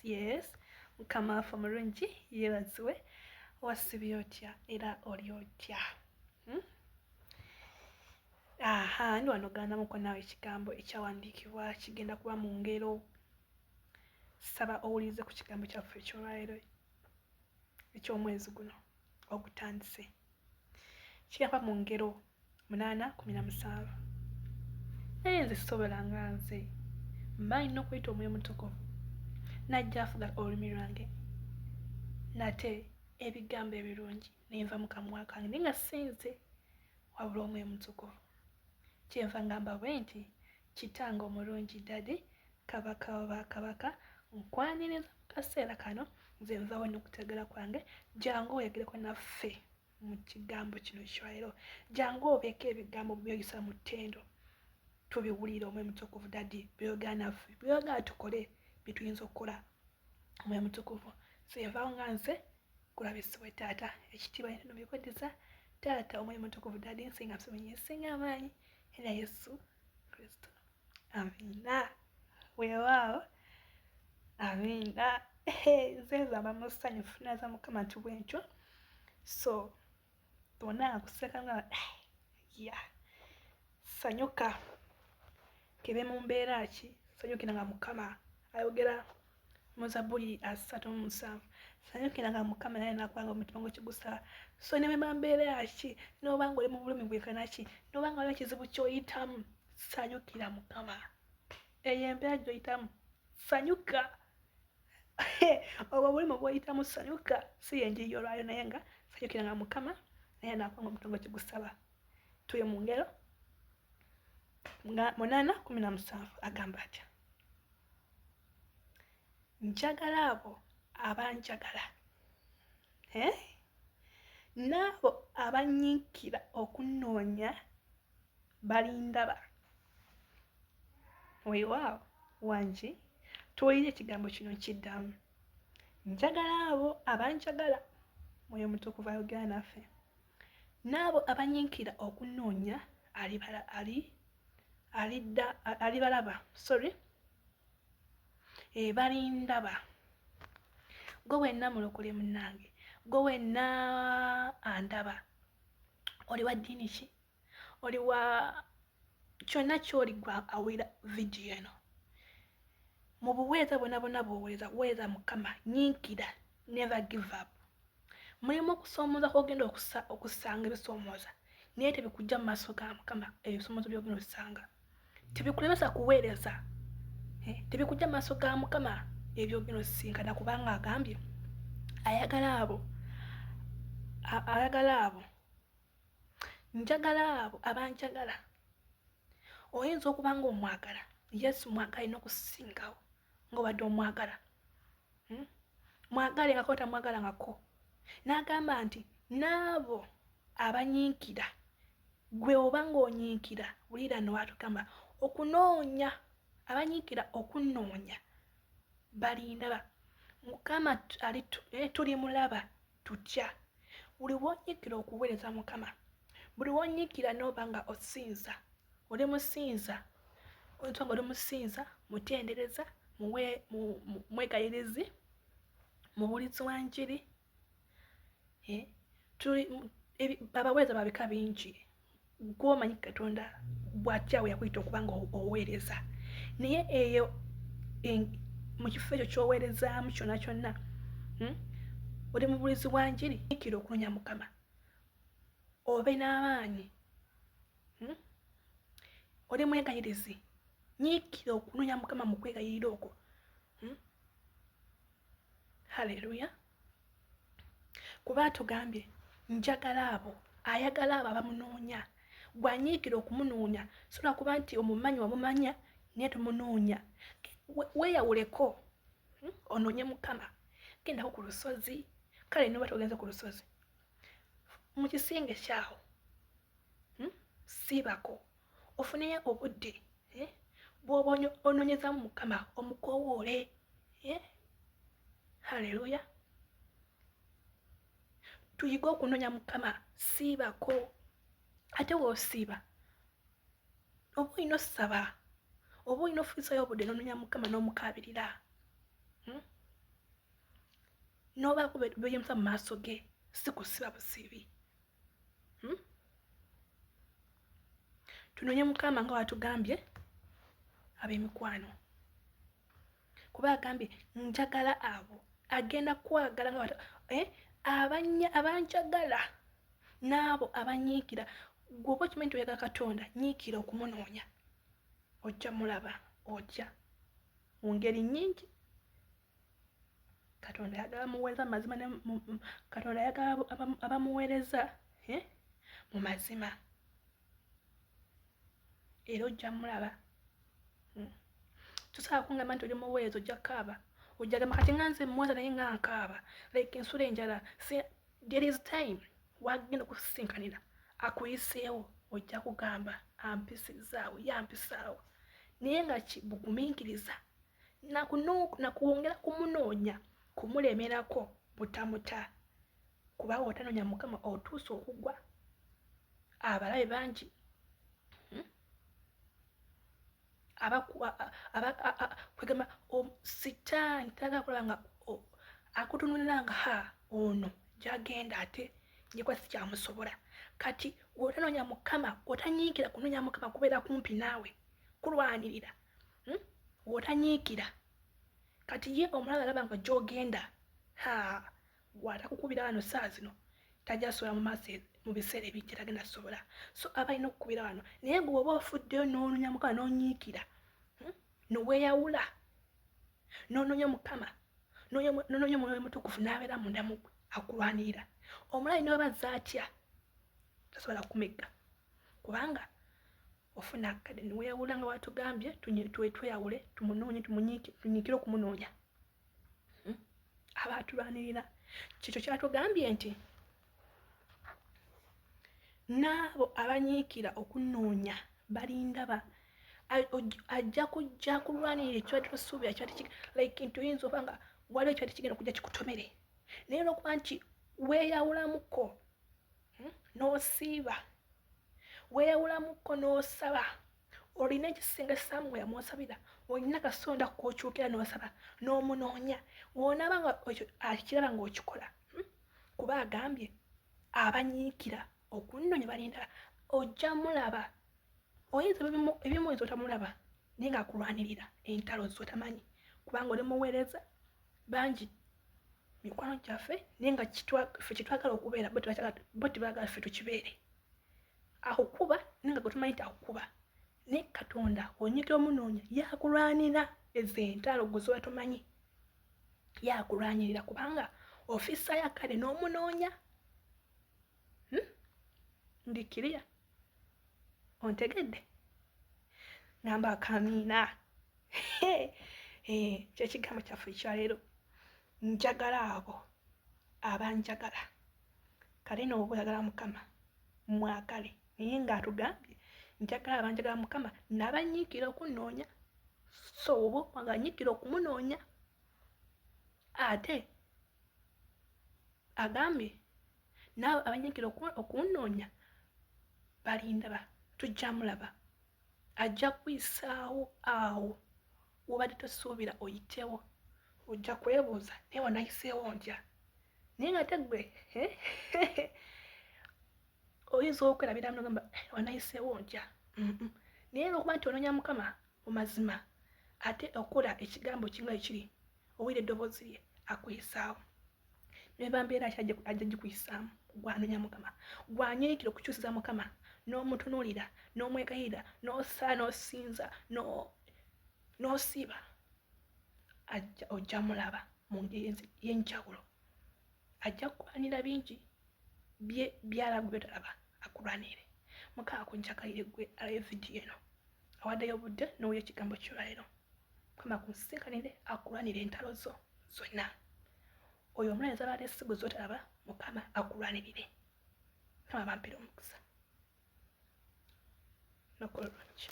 Yes, mukama waffe omulungi yeebazibwe. Wasibye otya era oli otya? Ndi wano oganamuko naawe ekigambo ekyawandiikibwa kigenda kuba mu ngero. Saba owulirize ku kigambo kyaffe ekyolwaleero eky'omwezi guno ogutandise. Kigenda kuba mu ngero 8:17. Naye nze sisobola nga nze mba nina okuyita Omwoyo Mutukuvu najja afuga olulimi lwange nate ebigambo ebirungi nenva mu kamwa kange naye nga sinze wabula Omwoyo Mutukuvu. Kyenva ngamba bwe nti Kitange omulungi Dadi, Kabaka w'Abakabaka, nkwaniriza mu kaseera kano nze nva wano okutegeera kwange, jangu oyogereko naffe mu kigambo kino ekyolwaleero. Jangu obeeko ebigambo by'oyisa mu ttendo tubiwulire Omwoyo Mutukuvu Dadi byogera naffe, byogera tukole bituyinza okukola Omwoyo Mutukuvu. Nvaho nga nze kulabisibwe Taata ekitiibwa n'entono bikweddiza Taata Omwoyo Mutukuvu Dadi nsinga nsinga nsinga amaanyi era Yesu Kristo. Amina. Weewaawo. Amina. Nze nzamba musanyufu naza Mukama nti bwentyo. So bonna kuseka nga sanyuka kebe mu mbeera ki, sanyukiranga Mukama. Ayogera mu Zabbuli 37, sanyukiranga Mukama naye nakwanga omutima gwo kigusaba. So ne bwe mbeera ki, n'oba nga oli mu bulumi bwekana ki, n'oba nga waliwo ekizibu ky'oyitamu, sanyukira Mukama. Eyo embeera gy'oyitamu sanyuka. Obwo obulumi bw'oyitamu sanyuka. Si yenjiri y'olwaleero naye nga sanyukiranga Mukama naye nakwanga omutima gwo kigusaba. Tuli mu ngero 8:17 agamba atya: njagala abo abanjagala, n'abo abanyiikira okunnoonya balindaba. Weewaawo wangi tuwulire ekigambo kino kiddamu. Njagala abo abanjagala, Mwoyo Mutukuvu ayogera naffe, n'abo abanyiikira okunnoonya alibalaba. Balindaba. Gwe wenna mulokole munnange, gwe wenna andaba, oli wa ddiini ki, oli wa kyonna ky'oli gwe awulira vidiyo eno, mu buweereza bwonna bw'oweereza, weereza Mukama, nyiikira, never give up. Mulimu okusoomooza kw'ogenda okusanga ebisoomooza naye tebikujja mu maaso ga Mukama. Ebisoomoozo by'ogenda osanga tebikulemesa kuweereza, tebikujja mu maaso ga Mukama ebyogenda osisinkana, kubanga agambye ayagala abo, njagala abo abanjagala. Oyinza okuba nga omwagala Yesu, mwagala alina okusingawo ng'obadde omwagala. Mwagale nga kotamwagalangako. N'agamba nti n'abo abanyiikira, gwe oba ng'onyiikira, wulira no atugamba okunoonya, abanyiikira okunnoonya balindaba. Mukama tuli mulaba tutya. Buli wonyiikira okuweereza Mukama, buli wonyiikira n'oba nga osinza, oli musinza, oyinza nga oli musinza, mutendereza, mwegayirizi, mubulizi wa njiri. Abaweereza babika bingi. Gw'omanyi Katonda bw'atya we yakuyita okuba nga oweereza. Naye eyo mu kifo ekyo ky'oweerezaamu kyonna kyonna, oli mu bulizi bwa njiri, nyiikira okunoonya Mukama, obe n'amaanyi. Oli mwegayirizi, nyiikira okunoonya Mukama mu kwegayirira okwo. Haleluya. Kuba atugambye njagala abo, ayagala abo abamunoonya. Gwanyiikira okumunoonya, sobola kuba nti omumanyi wamumanya naye tomunoonya. Weeyawuleko onoonye Mukama. Gendako ku lusozi, kale n'oba togenze ku lusozi, mu kisinge kyawo siibako, ofuneyo obudde bw'oba onoonyezamu Mukama, omukoowoole. Haleluya. Tuyige okunoonya Mukama, siibako. Ate w'osiiba oba olina osaba, oba olina ofuusayo obudde n'onoonya Mukama n'omukaabirira. n'obaako beyimusa mu maaso ge si kusiba busibi. Tunoonye Mukama nga watugambye ab'emikwano, kuba agambye njagala abo agenda kwagala nga abanjagala n'abo abanyiikira. Gwoba okimanyi nti oyagala Katonda, nyiikira okumunoonya, ojja mulaba, ojja mu ngeri nnyingi. Katonda ayagala muweereza mu mazima, Katonda ayagala abamuweereza mu mazima, era ojja mulaba. Tosobola kungamba nti oli muweereza ojja kaaba, ojja gamba kati nga nze muweereza naye nga nkaaba like ensula enjala. There is time wagenda okusisinkanira akuyiseewo, ojja kugamba ampisizaawo, yampisaawo, naye nga bugumiikiriza nakuwongera kumunoonya, kumulemerako butamuta, kuba otanoonya Mukama otuusa okugwa. Abalabe bangi kwegamba sitaani tagala kulaba nga akutunulira nga ono gyagenda ate njekuba si kyamusobola. Kati otanoonya Mukama, otanyiikira kunoonya Mukama kubeera kumpi naawe, kulwanirira, otanyiikira. Kati ye omulala alaba nga gy'ogenda bw'atakukubira wano saa zino tajja sobola mu maaso mu biseera ebijja, tagenda sobola. So aba alina okukubira wano, naye gwe oba ofuddeyo n'onoonya Mukama n'onyiikira, noweeyawula n'onoonya Mukama, n'onoonya Omwoyo Mutukuvu n'abeera munda mu ggwe akulwanirira, omulala ne bw'abazza atya tasobola kumegga, kubanga ofuna akadde. Niweeyawula nga watugambye tweyawule, tumunoonye, tunyiikire okumunoonya, aba atulwanirira. Kikyo kyatugambye nti n'abo abanyiikira okunoonya balindaba, ajja kujja kulwanirira ekiba tosuubira like nti oyinza oba nga waliwo ekiba tekigenda kujja kikutomere, naye olwokuba nti weeyawulamuko n'osiiba, weeyawulamuko n'osaba, olina ekisinga Samuel mw'osabira, olina Katonda kw'okyukira n'osaba n'omunoonya, w'onaaba nga akiraba ng'okikola, kuba agambye abanyiikira okunoonya balindaba, ojja mulaba. Oyinza ebimu oyinza otamulaba naye ng'akulwanirira entalo z'otamanyi, kubanga oli muweereza. Bangi mikwano gyaffe naye nga ffe kyetwagala okubeera bo tebaagala ffe tukibeere, akukuba naye nga gwe tumanyi nti akukuba, naye Katonda onyiikira omunoonya yakulwanira ezo entalo gwe zoba tomanyi, yakulwanirira kubanga ofissaayo akadde n'omunoonya. Ndikiriya ontegedde? Ngamba akamiina. Kyekigambo kyaffe ekyaleero, njagala abo abanjagala. Kale n'oba oyagala Mukama mwagale, naye ng'atugambye njagala abanjagala Mukama n'abanyiikira okunoonya. So oba okwanga anyiikira okumunoonya, ate agambye n'abo abanyiikira okunoonya balindaba, tujja mulaba, ajja kuyisaawo awo wobadde tosuubira oyitewo, ojja kwebuuza naye wanayiseewo ntya, naye nga tegwe oyinza okwerabira nogamba wanayiseewo ntya. Naye olwokuba nti onoonya Mukama mu mazima, ate okola ekigambo kinga ekiri, owulira eddoboozi lye, akuyisaawo. Neba mbeera ki ajja gikuyisaamu? Gwanoonya Mukama, gwanyiikira okukyusiza Mukama, n'omutunuulira, n'omwegayirira, n'osaa, n'osinza, n'osiiba, ojja mulaba mu ngeri y'enjawulo. Ajja kukulwanira bingi by'alaba byotalaba, akulwanire. Mukama kunjagalire gwe alabe vidiyo eno, awaddeyo obudde n'owulira ekigambo ky'olwaleero. Mukama kunsisinkanire akulwanire entalo zo zonna. Oyo omulala ezaba alesigo z'otalaba, Mukama akulwanirire. Mukama bampire omukisa. Nakola bulungi.